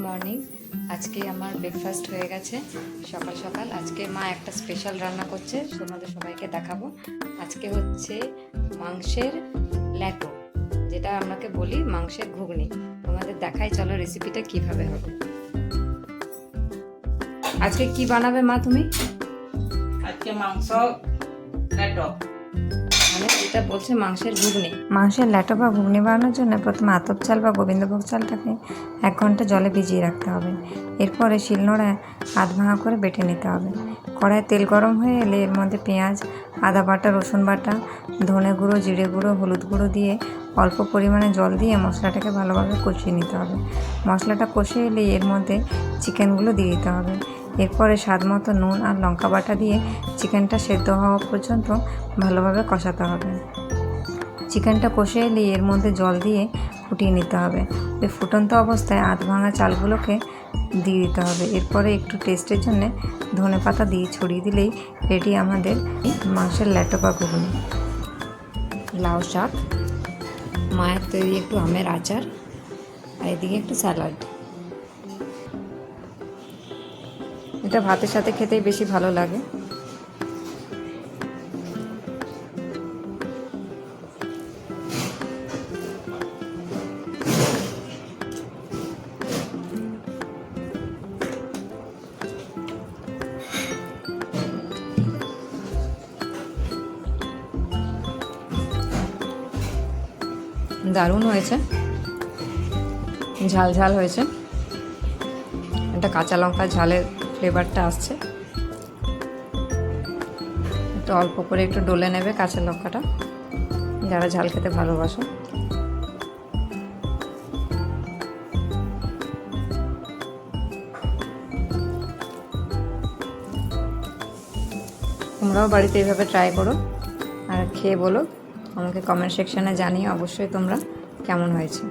Morning. আজকে আমার breakfast হয়ে গেছে সকাল সকাল। আজকে মা একটা স্পেশাল রান্না করছে, তোমাদের সবাইকে দেখাবো। আজকে হচ্ছে মাংসের ল্যাটো, যেটা আমাকে বলি মাংসের ঘুগনি। তোমাদের দেখাই, চলো রেসিপিটা কিভাবে হবে। আজকে কি বানাবে মা তুমি? আজকে মাংস ল্যাটো, মানে এটা বলছে মাংসের ঘুগনি। মাংসের ল্যাটো বা ঘুগনি বানানোর জন্য প্রথমে আতপ চাল বা গোবিন্দভোগ চালটাকে 1 ঘন্টা জলে ভিজিয়ে রাখতে হবে। এরপরে শিলনোড়ায় আধ ভাঙা করে বেটে নিতে হবে। কড়াইয়ে তেল গরম হয়ে এলে এর মধ্যে পেঁয়াজ, আদা বাটা, রসুন বাটা, ধনে গুঁড়ো, জিরে গুঁড়ো, হলুদ গুঁড়ো দিয়ে অল্প পরিমাণে জল দিয়ে মশলাটাকে ভালোভাবে কষিয়ে নিতে হবে। মশলাটা কষে এলে এর মধ্যে চিকেনগুলো দিয়ে দিতে হবে। এরপরে স্বাদ মতো নুন আর লঙ্কা বাটা দিয়ে চিকেনটা সেদ্ধ হওয়া পর্যন্ত ভালোভাবে কষাতে হবে। চিকেনটা কষে এলে এর মধ্যে জল দিয়ে ফুটিয়ে নিতে হবে। ওই ফুটন্ত অবস্থায় আধ ভাঙা চালগুলোকে দিয়ে দিতে হবে। এরপরে একটু টেস্টের জন্য ধনে পাতা দিয়ে ছড়িয়ে দিলেই রেডি আমাদের মাংসের ল্যাটো বা ঘুগনি। লাউ শাক, মায়ের তৈরি একটু আমের আচার, আর এদিকে একটু স্যালাড। এটা ভাতের সাথে খেতেই বেশি ভালো লাগে। দারুণ হয়েছে, ঝাল ঝাল হয়েছে। একটা কাঁচা লঙ্কা ঝালের ফ্লেভারটা আসছে। একটু অল্প করে একটু ডলে নেবে কাঁচা লঙ্কাটা, যারা ঝাল খেতে ভালোবাসো। তোমরাও বাড়িতে এইভাবে ট্রাই করো আর খেয়ে বলো। আমাকে কমেন্ট সেকশানে জানিয়ে অবশ্যই তোমরা কেমন হয়েছে।